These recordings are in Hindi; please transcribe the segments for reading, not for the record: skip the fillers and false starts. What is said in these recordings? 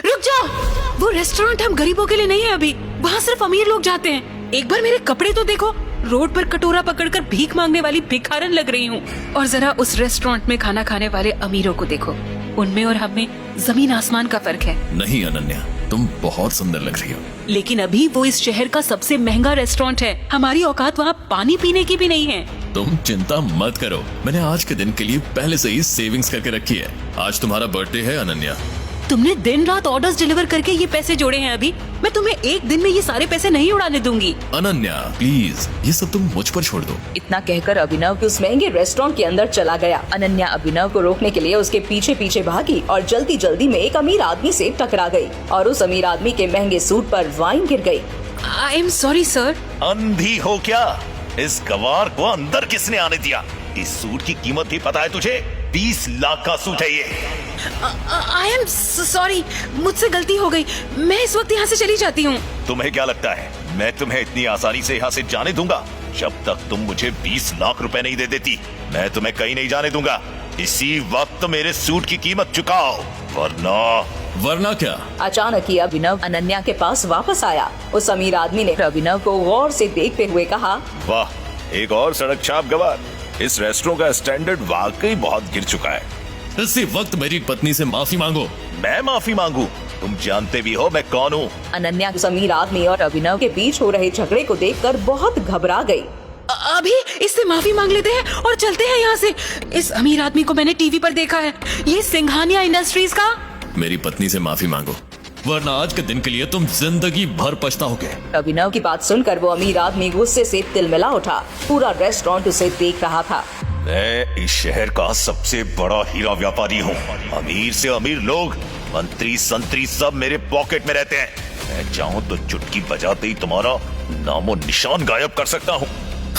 रुक जाओ, वो रेस्टोरेंट हम गरीबों के लिए नहीं है अभी, वहाँ सिर्फ अमीर लोग जाते हैं। एक बार मेरे कपड़े तो देखो, रोड पर कटोरा पकड़कर भीख मांगने वाली भिखारन लग रही हूँ। और जरा उस रेस्टोरेंट में खाना खाने वाले अमीरों को देखो, उनमें और हमें जमीन आसमान का फर्क है। नहीं अनन्या, तुम बहुत सुंदर लग रही हो। लेकिन अभी वो इस शहर का सबसे महंगा रेस्टोरेंट है, हमारी औकात वहाँ पानी पीने की भी नहीं है। तुम चिंता मत करो, मैंने आज के दिन के लिए पहले से ही सेविंग्स करके रखी है। आज तुम्हारा बर्थडे है अनन्या। तुमने दिन रात ऑर्डर्स डिलीवर करके ये पैसे जोड़े हैं अभी, मैं तुम्हें एक दिन में ये सारे पैसे नहीं उड़ाने दूंगी। अनन्या प्लीज, ये सब तुम मुझ पर छोड़ दो। इतना कहकर अभिनव उस महंगे रेस्टोरेंट के अंदर चला गया। अनन्या अभिनव को रोकने के लिए उसके पीछे पीछे भागी और जल्दी जल्दी में एक अमीर आदमी से टकरा गई और उस अमीर आदमी के महंगे सूट पर वाइन गिर गई। I am sorry sir. अंधी हो क्या? इस गवार को अंदर किसने आने दिया? इस सूट की कीमत भी पता है तुझे? 20 लाख का सूट है ये। आई एम सॉरी, मुझसे गलती हो गई, मैं इस वक्त यहाँ से चली जाती हूँ। तुम्हें क्या लगता है मैं तुम्हें इतनी आसानी से यहाँ से जाने दूंगा? जब तक तुम मुझे 20 लाख रुपए नहीं दे देती, मैं तुम्हें कहीं नहीं जाने दूंगा। इसी वक्त मेरे सूट की कीमत चुकाओ, वरना क्या? अचानक ही अभिनव अनन्या के पास वापस आया। उस अमीर आदमी ने अभिनव को गौर से देखते हुए कहा, वाह, एक और सड़क छाप गवार। इस रेस्टोरेंट का स्टैंडर्ड वाकई बहुत गिर चुका है। इसी वक्त मेरी पत्नी से माफी मांगो। मैं माफी मांगू? तुम जानते भी हो मैं कौन हूँ। अनन्या उस अमीर आदमी और अभिनव के बीच हो रहे झगड़े को देखकर बहुत घबरा गई। अभी इससे माफी मांग लेते हैं और चलते हैं यहाँ से। इस अमीर आदमी को मैंने टीवी पर देखा है, ये सिंघानिया इंडस्ट्रीज का। मेरी पत्नी से माफी मांगो, वरना आज के दिन के लिए तुम जिंदगी भर पछताओगे। अभिनव की बात सुनकर वो अमीर आदमी गुस्से से तिलमिला उठा। पूरा रेस्टोरेंट उसे देख रहा था। मैं इस शहर का सबसे बड़ा हीरा व्यापारी हूँ। अमीर से अमीर लोग, मंत्री संतरी सब मेरे पॉकेट में रहते हैं। मैं चाहूँ तो चुटकी बजाते ही तुम्हारा नामो निशान गायब कर सकता हूँ।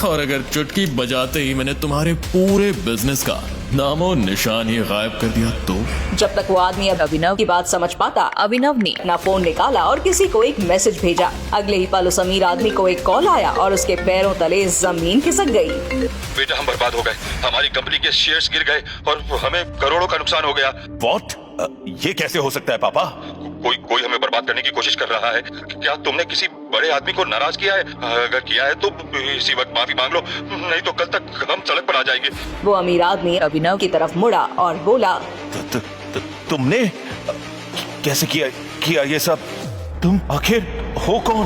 और अगर चुटकी बजाते ही मैंने तुम्हारे पूरे बिजनेस का नामो निशान ही गायब कर दिया तो? जब तक वो आदमी अब अभिनव की बात समझ पाता, अभिनव ने अपना फोन निकाला और किसी को एक मैसेज भेजा। अगले ही पल उस अमीर आदमी को एक कॉल आया और उसके पैरों तले जमीन खिसक गई। बेटा हम बर्बाद हो गए, हमारी कंपनी के शेयर्स गिर गए और हमें करोड़ों का नुकसान हो गया। What? ये कैसे हो सकता है पापा? कोई हमें बर्बाद करने की कोशिश कर रहा है। क्या तुमने किसी बड़े आदमी को नाराज किया है? अगर किया है तो इसी वक्त माफी मांग लो, नहीं तो कल तक हम सड़क पर आ जाएंगे। वो अमीर आदमी अभिनव की तरफ मुड़ा और बोला, तुमने कैसे किया ये सब? तुम आखिर हो कौन?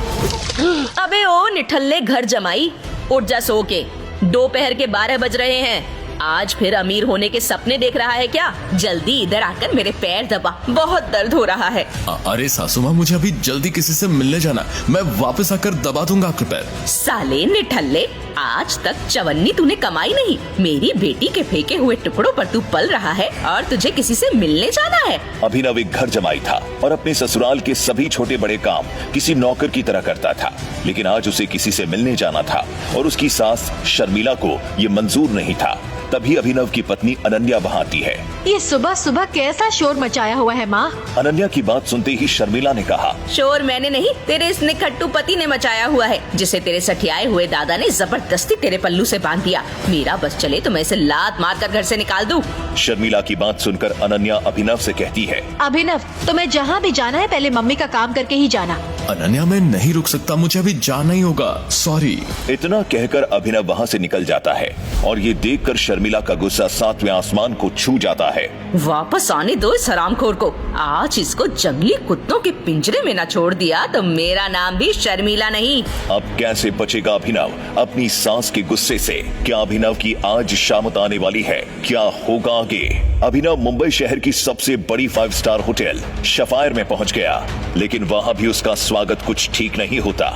अबे ओ निठल्ले घर जमाई, उठ जा सो के। दोपहर के 12 बज रहे हैं। आज फिर अमीर होने के सपने देख रहा है क्या? जल्दी इधर आकर मेरे पैर दबा, बहुत दर्द हो रहा है। अरे सासू माँ, मुझे अभी जल्दी किसी से मिलने जाना, मैं वापस आकर दबा दूंगा आपके पैर। साले निठल्ले, आज तक चवन्नी तूने कमाई नहीं। मेरी बेटी के फेंके हुए टुकड़ों पर तू पल रहा है और तुझे किसी से मिलने जाना है। अभिनव एक घर जमाई था और अपने ससुराल के सभी छोटे बड़े काम किसी नौकर की तरह करता था। लेकिन आज उसे किसी से मिलने जाना था और उसकी सास शर्मिला को ये मंजूर नहीं था। तभी अभिनव की पत्नी अनन्या वहाँ आती है। ये सुबह सुबह कैसा शोर मचाया हुआ है माँ? अनन्या की बात सुनते ही शर्मिला ने कहा, शोर मैंने नहीं, तेरे इस निखट्टू पति ने मचाया हुआ है, जिसे तेरे सठियाए हुए दादा ने जबरदस्ती तेरे पल्लू से बांध दिया। मेरा बस चले तो मैं इसे लात मार कर घर से निकाल दूं। शर्मिला की बात सुनकर अनन्या अभिनव से कहती है, अभिनव, तुम्हें जहाँ भी जाना है पहले मम्मी का काम करके ही जाना। अनन्या मैं नहीं रुक सकता, मुझे अभी जाना ही होगा, सॉरी। इतना कहकर अभिनव वहाँ से निकल जाता है और ये देखकर शर्मिला का गुस्सा 7वें आसमान को छू जाता है। वापस आने दो इस हरामखोर को। आज इसको जंगली कुत्तों के पिंजरे में न छोड़ दिया तो मेरा नाम भी शर्मिला नहीं। अब कैसे बचेगा अभिनव अपनी सास के गुस्से से? क्या अभिनव की आज शामत आने वाली है? क्या होगा आगे? अभिनव मुंबई शहर की सबसे बड़ी 5 स्टार होटल सफायर में पहुंच गया, लेकिन वहां भी उसका स्वागत कुछ ठीक नहीं होता।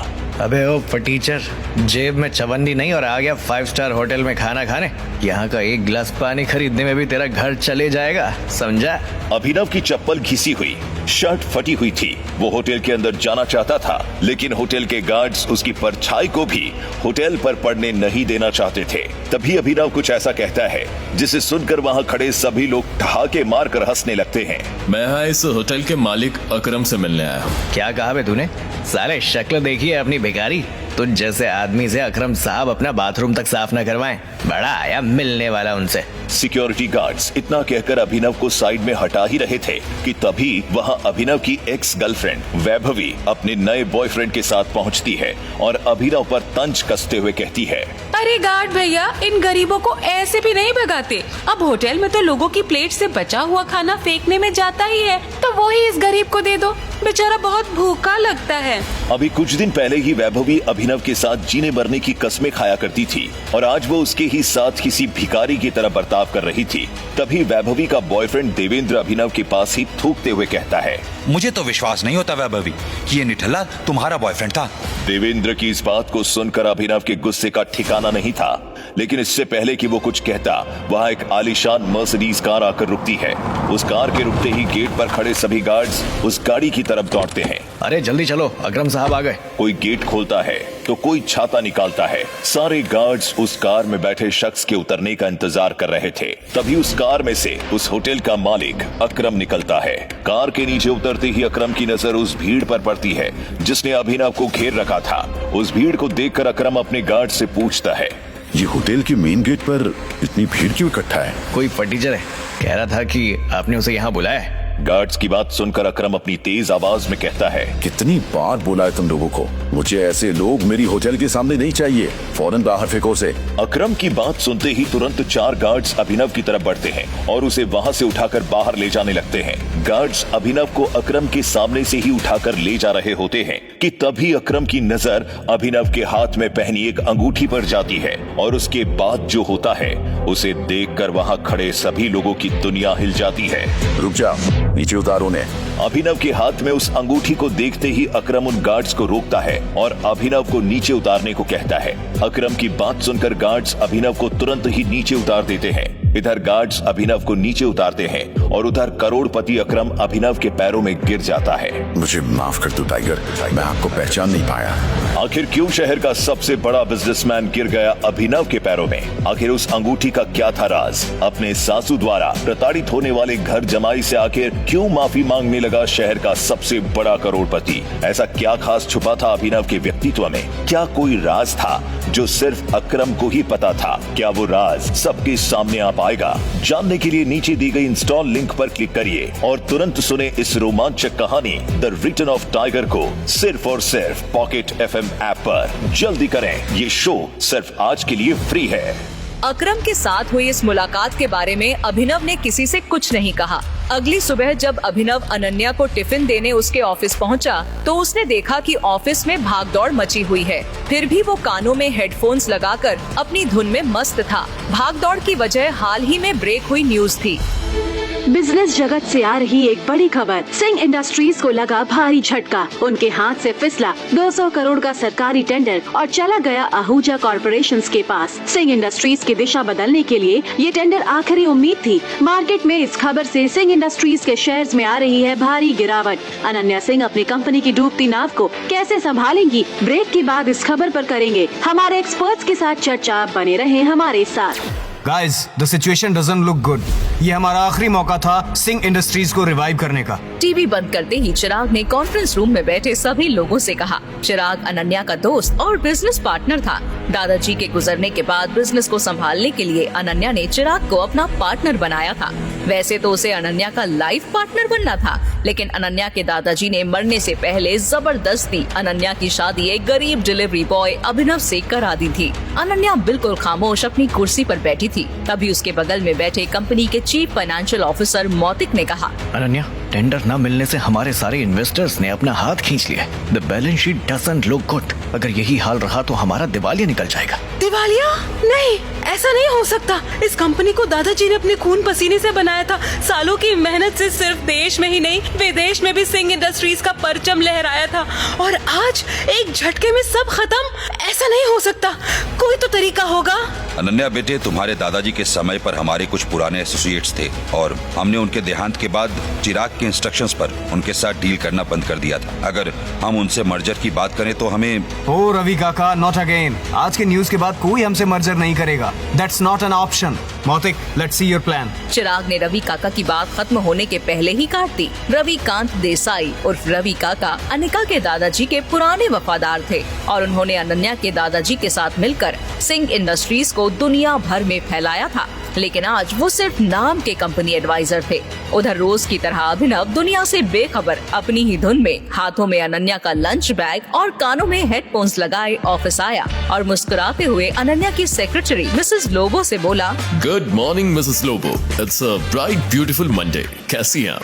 अबे ओ फटीचर, जेब में चवन्नी नहीं और आ गया 5 स्टार होटल में खाना खाने। यहाँ का एक गिलास पानी खरीदने में भी तेरा घर चले जाएगा, समझा? अभिनव की चप्पल घिसी हुई, शर्ट फटी हुई थी। वो होटल के अंदर जाना चाहता था, लेकिन होटल के गार्ड्स उसकी परछाई को भी होटल पर पड़ने नहीं देना चाहते थे। तभी अभिनव कुछ ऐसा कहता है जिसे सुनकर वहाँ खड़े सभी लोग ठहाके मारकर हंसने लगते हैं। मैं यहाँ इस होटल के मालिक अकरम से मिलने आया हूँ। क्या कहा बे तूने? साले शक्ल देखी है अपनी भिखारी, तुझ जैसे आदमी से अकरम साहब अपना बाथरूम तक साफ न करवाएं। बड़ा आया मिलने वाला उनसे। सिक्योरिटी गार्ड्स इतना कहकर अभिनव को साइड में हटा ही रहे थे कि तभी वहां अभिनव की एक्स गर्लफ्रेंड वैभवी अपने नए बॉयफ्रेंड के साथ पहुंचती है और अभिनव पर तंज कसते हुए कहती है, अरे गार्ड भैया, इन गरीबों को ऐसे भी नहीं भगाते। अब होटल में तो लोगों की प्लेट से बचा हुआ खाना फेंकने में जाता ही है, तो वो ही इस गरीब को दे दो, बेचारा बहुत भूखा लगता है। अभी कुछ दिन पहले ही वैभवी अभिनव के साथ जीने मरने की कस्में खाया करती थी और आज वो उसके ही साथ किसी भिखारी की तरह बर्ताव कर रही थी। तभी वैभवी का बॉयफ्रेंड देवेंद्र अभिनव के पास ही थूकते हुए कहता है, मुझे तो विश्वास नहीं होता वैभवी कि ये निठल्ला तुम्हारा बॉयफ्रेंड था। देवेंद्र की इस बात को सुनकर अभिनव के गुस्से का ठिकाना नहीं था, लेकिन इससे पहले कि वो कुछ कहता, वहाँ एक आलीशान मर्सिडीज कार आकर रुकती है। उस कार के रुकते ही गेट पर खड़े सभी गार्ड्स उस गाड़ी की तरफ दौड़ते हैं। अरे जल्दी चलो, अकरम साहब आ गए। कोई गेट खोलता है तो कोई छाता निकालता है। सारे गार्ड्स उस कार में बैठे शख्स के उतरने का इंतजार कर रहे थे। तभी उस कार में से उस होटल का मालिक अकरम निकलता है। कार के नीचे उतरते ही अकरम की नजर उस भीड़ पर पड़ती है जिसने अभिनव को घेर रखा था। उस भीड़ को देखकर अकरम अपने गार्ड से पूछता है, ये होटल के मेन गेट पर इतनी भीड़ क्यों इकट्ठा है? कोई फटीचर है, कह रहा था कि आपने उसे यहाँ बुलाया है। गार्ड्स की बात सुनकर अकरम अपनी तेज आवाज में कहता है, कितनी बार बोला है तुम लोगों को, मुझे ऐसे लोग मेरी होटल के सामने नहीं चाहिए, फौरन बाहर फेंको उसे। अकरम की बात सुनते ही तुरंत 4 गार्ड्स अभिनव की तरफ बढ़ते हैं और उसे वहां से उठाकर बाहर ले जाने लगते हैं। गार्ड्स अभिनव को अकरम के सामने से ही उठाकर ले जा रहे होते हैं कि तभी अकरम की नजर अभिनव के हाथ में पहनी एक अंगूठी पर जाती है और उसके बाद जो होता है उसे देखकर वहां खड़े सभी लोगों की दुनिया हिल जाती है। रुक जा, नीचे उतारो उन्हें। अभिनव के हाथ में उस अंगूठी को देखते ही अकरम उन गार्ड्स को रोकता है और अभिनव को नीचे उतारने को कहता है। अकरम की बात सुनकर गार्ड्स अभिनव को तुरंत ही नीचे उतार देते हैं। इधर गार्ड्स अभिनव को नीचे उतारते हैं और उधर करोड़पति अकरम अभिनव के पैरों में गिर जाता है। मुझे माफ कर दो टाइगर, मैं आपको पहचान नहीं पाया। आखिर क्यों शहर का सबसे बड़ा बिजनेसमैन गिर गया अभिनव के पैरों में? आखिर उस अंगूठी का क्या था राज? अपने सासू द्वारा प्रताड़ित होने वाले घर जमाई से आखिर क्यों माफी मांगने लगा शहर का सबसे बड़ा करोड़पति? ऐसा क्या खास छुपा था अभिनव के व्यक्तित्व में? क्या कोई राज था जो सिर्फ अकरम को ही पता था? क्या वो राज सबके सामने आ पाएगा? जानने के लिए नीचे दी गई इंस्टॉल लिंक पर क्लिक करिए और तुरंत सुने इस रोमांचक कहानी द रिटर्न ऑफ टाइगर को सिर्फ और सिर्फ पॉकेट FM ऐप पर। जल्दी करें, ये शो सिर्फ आज के लिए फ्री है। अकरम के साथ हुई इस मुलाकात के बारे में अभिनव ने किसी से कुछ नहीं कहा। अगली सुबह जब अभिनव अनन्या को टिफिन देने उसके ऑफिस पहुंचा, तो उसने देखा कि ऑफिस में भागदौड़ मची हुई है। फिर भी वो कानों में हेडफोन्स लगाकर अपनी धुन में मस्त था। भागदौड़ की वजह हाल ही में ब्रेक हुई न्यूज थी। बिजनेस जगत से आ रही एक बड़ी खबर। सिंह इंडस्ट्रीज को लगा भारी झटका। उनके हाथ से फिसला 200 करोड़ का सरकारी टेंडर और चला गया आहूजा कॉर्पोरेशंस के पास। सिंह इंडस्ट्रीज की दिशा बदलने के लिए ये टेंडर आखिरी उम्मीद थी। मार्केट में इस खबर से सिंह इंडस्ट्रीज के शेयर्स में आ रही है भारी गिरावट। अनन्या सिंह अपनी कंपनी की डूबती नाव को कैसे संभालेंगी? ब्रेक के बाद इस खबर पर करेंगे हमारे एक्सपर्ट्स के साथ चर्चा। बने रहे हमारे साथ। Guys, the situation doesn't look good. ये हमारा आखिरी मौका था सिंह इंडस्ट्रीज को रिवाइव करने का। टीवी बंद करते ही चिराग ने कॉन्फ्रेंस रूम में बैठे सभी लोगों से कहा। चिराग अनन्या का दोस्त और बिजनेस पार्टनर था। दादाजी के गुजरने के बाद बिजनेस को संभालने के लिए अनन्या ने चिराग को अपना पार्टनर बनाया था। वैसे तो उसे अनन्या का लाइफ पार्टनर बनना था, लेकिन अनन्या के दादाजी ने मरने से पहले जबरदस्ती अनन्या की शादी एक गरीब डिलीवरी बॉय अभिनव से करा दी थी। अनन्या बिल्कुल खामोश अपनी कुर्सी पर बैठी थी। तभी उसके बगल में बैठे कंपनी के चीफ फाइनेंशियल ऑफिसर मौतिक ने कहा, अनन्या, टेंडर न मिलने से हमारे सारे इन्वेस्टर्स ने अपना हाथ खींच लिया। The balance sheet doesn't look good. अगर यही हाल रहा तो हमारा दिवालिया निकल जाएगा। दिवालिया? नहीं, ऐसा नहीं हो सकता। इस कंपनी को दादाजी ने अपने खून पसीने से बनाया था। सालों की मेहनत से सिर्फ देश में ही नहीं विदेश में भी सिंह इंडस्ट्रीज का परचम लहराया था, और आज एक झटके में सब खत्म। ऐसा नहीं हो सकता, कोई तो तरीका होगा। अनन्या बेटे, तुम्हारे दादाजी के समय पर हमारे कुछ पुराने एसोसिएट्स थे और हमने उनके देहांत के बाद चिराग के इंस्ट्रक्शंस पर उनके साथ डील करना बंद कर दिया था। अगर हम उनसे मर्जर की बात करें तो हमें ओ रवि काका, नॉट अगेन। आज के न्यूज के बाद कोई हमसे मर्जर नहीं करेगा। That's not an option. Mautik, let's see your plan. चिराग ने रवि काका की बात खत्म होने के पहले ही काट दी। रविकांत देसाई उर्फ रवि काका अनिका के दादाजी के पुराने वफादार थे और उन्होंने अनन्या के दादाजी के साथ मिलकर सिंह इंडस्ट्रीज को दुनिया भर में फैलाया था, लेकिन आज वो सिर्फ नाम के कंपनी एडवाइजर थे। उधर रोज की तरह अभिनव दुनिया से बेखबर अपनी ही धुन में हाथों में अनन्या का लंच बैग और कानों में हेडफोन्स लगाए ऑफिस आया और मुस्कुराते हुए अनन्या की सेक्रेटरी मिसेस लोबो से बोला, good morning Mrs Lobo, it's a bright beautiful Monday, कैसी हैं आप?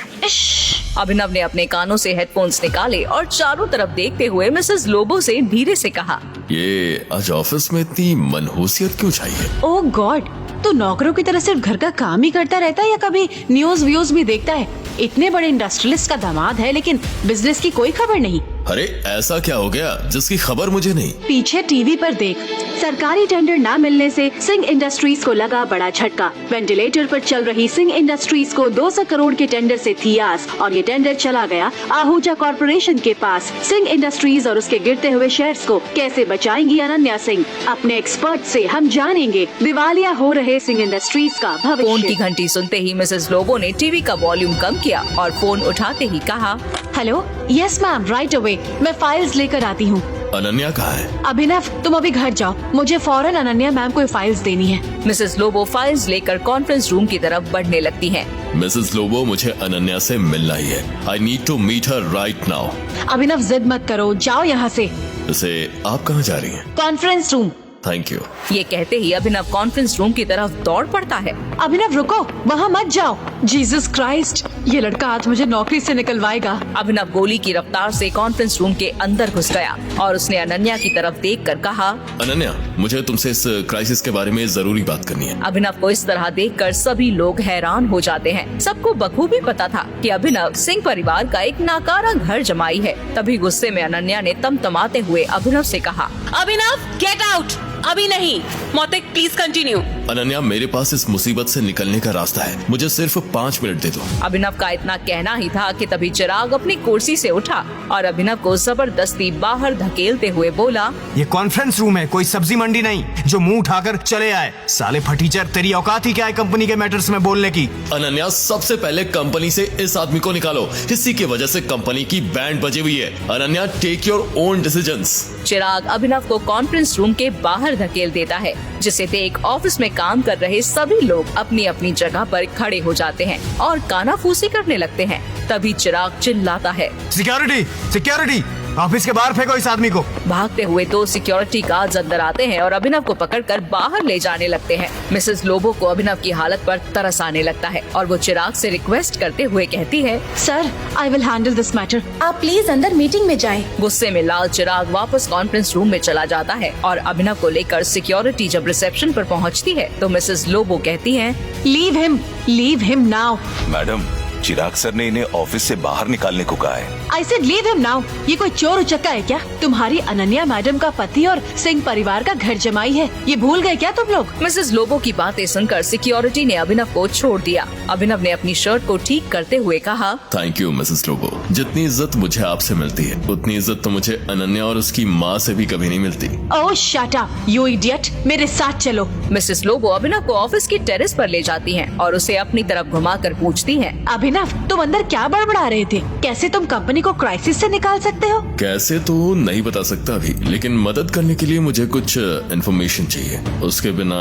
अभिनव ने अपने कानों से हेडफोन्स निकाले और चारों तरफ देखते हुए मिसेस लोबो से धीरे से कहा, ये आज ऑफिस में इतनी मनहूसियत क्यों चाहिए? ओह गॉड, तो नौकरों की तरह सिर्फ घर का काम ही करता रहता है या कभी न्यूज व्यूज भी देखता है? इतने बड़े इंडस्ट्रियलिस्ट का दामाद है लेकिन बिजनेस की कोई खबर नहीं। अरे ऐसा क्या हो गया जिसकी खबर मुझे नहीं? पीछे टीवी पर देख, सरकारी टेंडर न मिलने से सिंह इंडस्ट्रीज को लगा बड़ा झटका। वेंटिलेटर पर चल रही सिंह इंडस्ट्रीज को 200 करोड़ के टेंडर से थी आस और ये टेंडर चला गया आहूजा कॉर्पोरेशन के पास। सिंह इंडस्ट्रीज और उसके गिरते हुए शेयर्स को कैसे बचाएंगी अनन्या सिंह? अपने एक्सपर्ट से हम जानेंगे दिवालिया हो रहे सिंह इंडस्ट्रीज का फोन की भविष्य। घंटी सुनते ही मिसेस लोबो ने टीवी का वॉल्यूम कम किया और फोन उठाते ही कहा, hello, yes ma'am, right away, मैं फाइल्स लेकर आती हूँ। अनन्या कहाँ है? अभिनव, तुम अभी घर जाओ, मुझे फौरन अनन्या मैम को फाइल्स देनी है। मिसेस लोबो फाइल्स लेकर कॉन्फ्रेंस रूम की तरफ बढ़ने लगती हैं। मिसेस लोबो, मुझे अनन्या से मिलना ही है। I need to meet her right now. Abhinav जिद मत करो, जाओ यहाँ से। वैसे आप कहाँ जा रही हैं? Conference room. Thank you. ये कहते ही अभिनव कॉन्फ्रेंस रूम की तरफ दौड़ पड़ता है। अभिनव रुको, वहाँ मत जाओ। जीसस क्राइस्ट, ये लड़का आज मुझे नौकरी से निकलवाएगा। अभिनव गोली की रफ्तार से कॉन्फ्रेंस रूम के अंदर घुस गया और उसने अनन्या की तरफ देखकर कहा, अनन्या, मुझे तुमसे इस क्राइसिस के बारे में जरूरी बात करनी है। अभिनव को इस तरह देखकर सभी लोग हैरान हो जाते हैं। सबको बखूबी पता था कि अभिनव सिंह परिवार का एक नाकारा घर जमाई है। तभी गुस्से में अनन्या ने तमतमाते हुए अभिनव से कहा, अभिनव गेट आउट, अभी नहीं। मौतिक प्लीज कंटिन्यू। अनन्या, मेरे पास इस मुसीबत से निकलने का रास्ता है, मुझे सिर्फ 5 मिनट दे दो। अभिनव का इतना कहना ही था कि तभी चिराग अपनी कुर्सी से उठा और अभिनव को जबरदस्ती बाहर धकेलते हुए बोला, ये कॉन्फ्रेंस रूम है, कोई सब्जी मंडी नहीं जो मुंह उठाकर चले आए। साले फटीचर, तेरी औकात ही क्या है कंपनी के मैटर्स में बोलने की? अनन्या, सबसे पहले कंपनी से इस आदमी को निकालो, इसी की वजह से कंपनी की बैंड बजी हुई है। Ananya, take your own decisions. Chirag Abhinav को कॉन्फ्रेंस रूम के बाहर धकेल देता है, जिसे देख ऑफिस में काम कर रहे सभी लोग अपनी अपनी जगह पर खड़े हो जाते हैं और कानाफूसी करने लगते हैं। तभी चिराग चिल्लाता है, सिक्योरिटी, सिक्योरिटी, ऑफिस के बाहर फेंको इस आदमी को। भागते हुए 2 सिक्योरिटी गार्ड्स अंदर आते हैं और अभिनव को पकड़कर बाहर ले जाने लगते हैं। मिसेस लोबो को अभिनव की हालत पर तरस आने लगता है और वो चिराग से रिक्वेस्ट करते हुए कहती है, sir, I will handle this matter. आप प्लीज अंदर मीटिंग में जाएं। गुस्से में लाल चिराग वापस कॉन्फ्रेंस रूम में चला जाता है और अभिनव को लेकर सिक्योरिटी जब रिसेप्शन पर पहुंचती है तो मिसेस लोबो कहती हैं, लीव हिम नाउ। मैडम, चिराग सर ने इन्हें ऑफिस से बाहर निकालने को कहा है। I said leave him now. ये कोई चोर उचक्का है क्या? तुम्हारी अनन्या मैडम का पति और सिंह परिवार का घर जमाई है, ये भूल गए क्या तुम लोग? मिसेस लोबो की बातें सुनकर सिक्योरिटी ने अभिनव को छोड़ दिया। अभिनव ने अपनी शर्ट को ठीक करते हुए कहा, थैंक यू मिसेस लोबो, जितनी इज्जत मुझे आपसे मिलती है उतनी इज्जत तो मुझे अनन्या और उसकी माँ से भी कभी नहीं मिलती। ओह शट अप यू इडियट, मेरे साथ चलो। मिसेस लोबो अभिनव को ऑफिस की टेरेस पर ले जाती हैं और उसे अपनी तरफ घुमाकर पूछती हैं, अभिनव, तुम अंदर क्या बड़बड़ा रहे थे? कैसे तुम कंपनी को क्राइसिस से निकाल सकते हो? कैसे तो नहीं बता सकता अभी, लेकिन मदद करने के लिए मुझे कुछ इन्फॉर्मेशन चाहिए, उसके बिना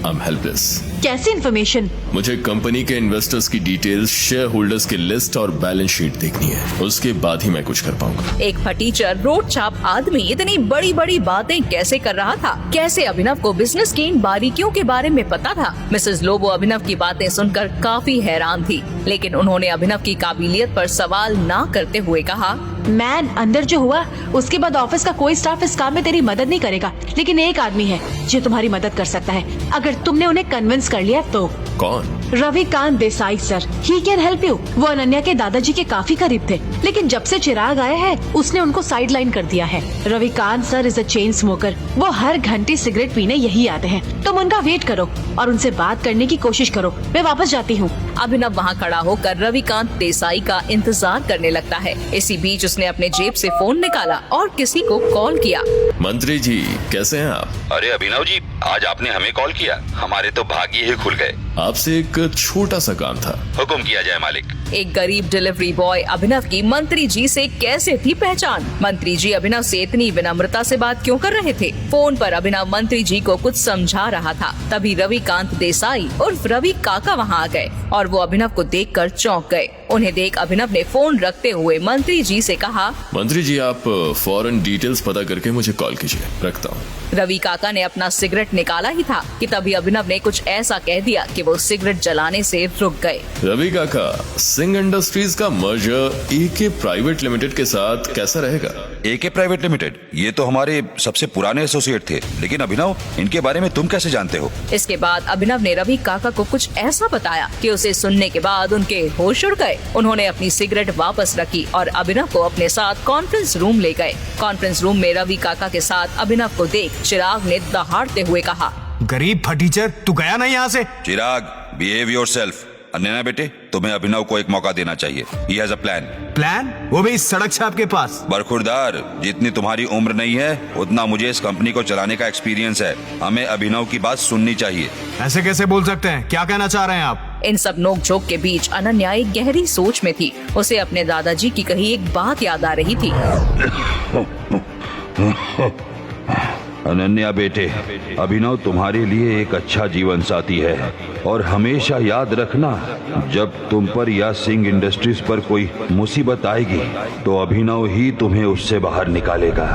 आई एम हेल्पलेस। कैसी इन्फॉर्मेशन? मुझे कंपनी के इन्वेस्टर्स की डिटेल्स, शेयर होल्डर्स की लिस्ट और बैलेंस शीट देखनी है, उसके बाद ही मैं कुछ कर पाऊंगा। एक फटीचर रोड छाप आदमी इतनी बड़ी बड़ी बातें कैसे कर रहा था? कैसे अभिनव को बिजनेस की इन बारीकियों के बारे में पता था? मिसेस लोबो अभिनव की बातें सुनकर काफी हैरान थी, लेकिन उन्होंने अभिनव की काबिलियत पर सवाल ना करते हुए कहा, मैन, अंदर जो हुआ उसके बाद ऑफिस का कोई स्टाफ इस काम में तेरी मदद नहीं करेगा, लेकिन एक आदमी है जो तुम्हारी मदद कर सकता है, अगर तुमने उन्हें कन्विंस कर लिया तो। कौन? Ravikant Desai sir, he can help you. वो अनन्या के दादाजी के काफी करीब थे, लेकिन जब से चिराग आया है उसने उनको साइडलाइन कर दिया है। Ravikant sir is a chain smoker, वो हर घंटे सिगरेट पीने यही आते हैं। तुम उनका वेट करो और उनसे बात करने की कोशिश करो, मैं वापस जाती हूँ। अभिनव वहाँ खड़ा होकर रविकांत देसाई का इंतजार करने लगता है। इसी बीच उसने अपने जेब से फोन निकाला और किसी को कॉल किया। मंत्री जी, कैसे हैं आप? अरे अभिनव जी, आज आपने हमें कॉल किया, हमारे तो भाग्य ही खुल गए। आपसे एक छोटा सा काम था। हुक्म किया जाए मालिक। एक गरीब डिलीवरी बॉय अभिनव की मंत्री जी से कैसे थी पहचान? मंत्री जी अभिनव से इतनी विनम्रता से बात क्यों कर रहे थे? फोन पर अभिनव मंत्री जी को कुछ समझा रहा था, तभी रविकांत देसाई उर्फ रवि काका वहाँ आ गए और वो अभिनव को देखकर चौंक गए। उन्हें देख अभिनव ने फोन रखते हुए मंत्री जी से कहा, मंत्री जी आप फौरन डिटेल्स पता करके मुझे कॉल कीजिए, रखता हूँ। रवि काका ने अपना सिगरेट निकाला ही था कि तभी अभिनव ने कुछ ऐसा कह दिया कि वो सिगरेट जलाने से रुक गए। रवि काका, सिंह इंडस्ट्रीज का मर्जर एके प्राइवेट लिमिटेड के साथ कैसा रहेगा? एके प्राइवेट लिमिटेड, ये तो हमारे सबसे पुराने एसोसिएट थे, लेकिन अभिनव इनके बारे में तुम कैसे जानते हो? इसके बाद अभिनव ने रवि काका को कुछ ऐसा बताया कि उसे सुनने के बाद उनके होश उड़ गए। उन्होंने अपनी सिगरेट वापस रखी और अभिनव को अपने साथ कॉन्फ्रेंस रूम ले गए। कॉन्फ्रेंस रूम में रवि काका के साथ अभिनव को देख चिराग ने दहाड़ते हुए कहा, गरीब फटीचर, तू गया ना यहाँ से? चिराग, बिहेव योरसेल्फ। अन्य बेटे, तुम्हें अभिनव को एक मौका देना चाहिए। He has a plan। Plan? वो भी इस सड़क छाप के पास? बरखुरदार, जितनी तुम्हारी उम्र नहीं है उतना मुझे इस कंपनी को चलाने का एक्सपीरियंस है। हमें अभिनव की बात सुननी चाहिए। ऐसे कैसे बोल सकते हैं? क्या कहना चाह रहे हैं आप? इन सब नोक-झोंक के बीच अनन्या एक गहरी सोच में थी। उसे अपने दादाजी की कही एक बात याद आ रही थी। अनन्या बेटे, अभिनव तुम्हारे लिए एक अच्छा जीवन साथी है और हमेशा याद रखना, जब तुम पर या सिंह इंडस्ट्रीज पर कोई मुसीबत आएगी तो अभिनव ही तुम्हें उससे बाहर निकालेगा।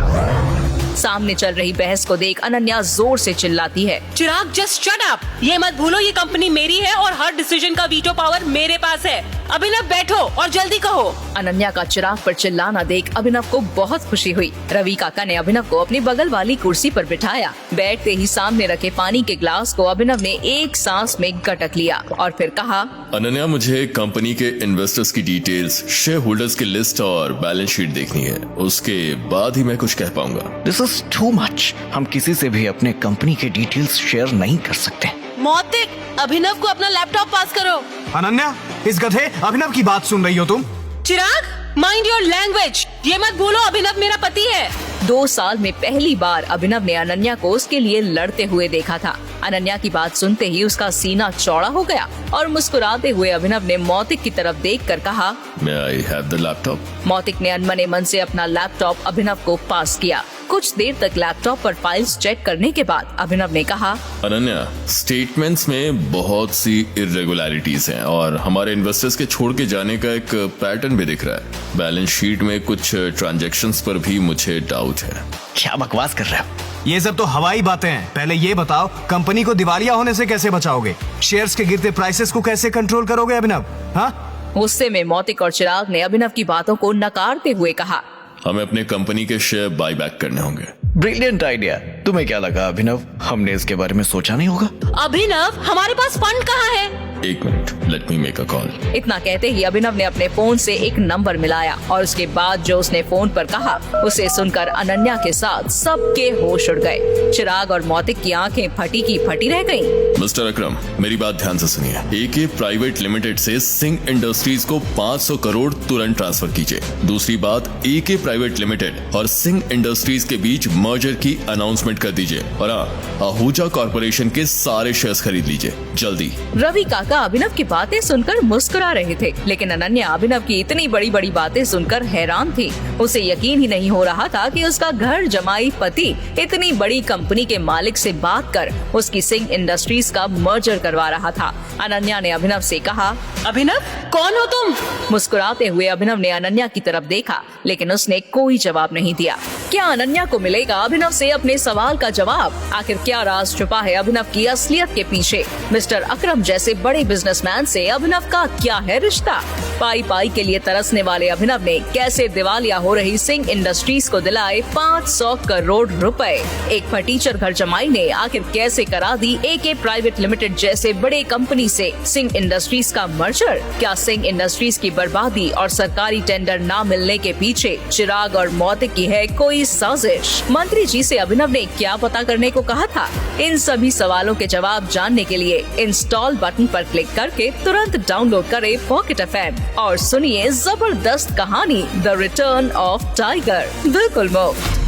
सामने चल रही बहस को देख अनन्या जोर से चिल्लाती है, चिराग जस्ट शट अप। ये मत भूलो ये कंपनी मेरी है और हर डिसीजन का वीटो पावर मेरे पास है। अभिनव बैठो और जल्दी कहो। अनन्या का चिराग पर चिल्लाना देख अभिनव को बहुत खुशी हुई। रवि काका ने अभिनव को अपनी बगल वाली कुर्सी पर बिठाया। बैठते ही सामने रखे पानी के ग्लास को अभिनव ने एक सांस में गटक लिया और फिर कहा, अनन्या, मुझे कंपनी के इन्वेस्टर्स की डिटेल्स, शेयर होल्डर्स की लिस्ट और बैलेंस शीट देखनी है। उसके बाद ही मैं कुछ कह पाऊंगा। This is too much. हम किसी से भी अपने कंपनी के डिटेल्स शेयर नहीं कर सकते। मौतिक, अभिनव को अपना लैपटॉप पास करो। अनन्या, इस गधे अभिनव की बात सुन रही हो तुम? चिराग, माइंड योर लैंग्वेज। ये मत भूलो अभिनव मेरा पति है। 2 साल में पहली बार अभिनव ने अनन्या को उसके लिए लड़ते हुए देखा था। अनन्या की बात सुनते ही उसका सीना चौड़ा हो गया और मुस्कुराते हुए अभिनव ने मौतिक की तरफ देखकर कहा, May I have the laptop? मौतिक ने अनमने मन से अपना लैपटॉप अभिनव को पास किया। कुछ देर तक लैपटॉप पर फाइल्स चेक करने के बाद अभिनव ने कहा, अनन्या, स्टेटमेंट्स में बहुत सी इरेगुलरिटीज हैं और हमारे इन्वेस्टर्स के छोड़ के जाने का एक पैटर्न भी दिख रहा है। बैलेंस शीट में कुछ ट्रांजैक्शंस पर भी मुझे डाउट है। क्या बकवास कर रहे हो? ये सब तो हवाई बातें हैं। पहले ये बताओ, कंपनी को दिवालिया होने से कैसे बचाओगे? शेयर्स के गिरते प्राइसेस को कैसे कंट्रोल करोगे अभिनव? हाँ? गुस्से में मौतिक और चिराग ने अभिनव की बातों को नकारते हुए कहा, हमें अपने कंपनी के शेयर बाय बैक करने होंगे। Brilliant idea. तुम्हें क्या लगा अभिनव, हमने इसके बारे में सोचा नहीं होगा? अभिनव, हमारे पास फंड कहाँ है? एक minute, let me make a call. इतना कहते ही अभिनव ने अपने फोन से एक नंबर मिलाया और उसके बाद जो उसने फोन पर कहा उसे सुनकर अनन्या के साथ सबके होश उड़ गए। चिराग और मौतिक की आंखें फटी की फटी रह गईं। मिस्टर अकरम, मेरी बात ध्यान से सुनिए। एके प्राइवेट लिमिटेड से सिंह इंडस्ट्रीज को 500 करोड़ तुरंत ट्रांसफर कीजिए। दूसरी बात, एके प्राइवेट लिमिटेड और सिंह इंडस्ट्रीज के बीच मर्जर की अनाउंसमेंट कर दीजिए और आहूजा कॉर्पोरेशन के सारे शेयर्स खरीद लीजिए जल्दी। रवि काका अभिनव की बातें सुनकर मुस्कुरा रहे थे, लेकिन अनन्या अभिनव की इतनी बड़ी बड़ी बातें सुनकर हैरान थी। उसे यकीन ही नहीं हो रहा था कि उसका घर जमाई पति इतनी बड़ी कंपनी के मालिक से बात कर उसकी सिंह इंडस्ट्रीज का मर्जर करवा रहा था। अनन्या ने अभिनव से कहा, अभिनव, कौन हो तुम? मुस्कुराते हुए अभिनव ने अनन्या की तरफ देखा, लेकिन उसने कोई जवाब नहीं दिया। क्या अनन्या को मिलेगा अभिनव से अपने सवाल का जवाब? आखिर क्या राज छुपा है अभिनव की असलियत के पीछे? मिस्टर अकरम जैसे बड़े बिजनेसमैन से अभिनव का क्या है रिश्ता? पाई पाई के लिए तरसने वाले अभिनव ने कैसे दिवालिया हो रही सिंह इंडस्ट्रीज को दिलाए 500 करोड़ रुपए? एक फटीचर घर जमाई ने आखिर कैसे करा दी एके प्राइवेट लिमिटेड जैसे बड़े कंपनी से सिंह इंडस्ट्रीज का मर्जर? क्या सिंह इंडस्ट्रीज की बर्बादी और सरकारी टेंडर न मिलने के पीछे चिराग और मौतिक की है कोई साजिश? मंत्री जी से अभिनव ने क्या पता करने को कहा था? इन सभी सवालों के जवाब जानने के लिए इंस्टॉल बटन पर क्लिक करके तुरंत डाउनलोड करें पॉकेट FM और सुनिए जबरदस्त कहानी द रिटर्न ऑफ टाइगर, बिल्कुल मुफ्त।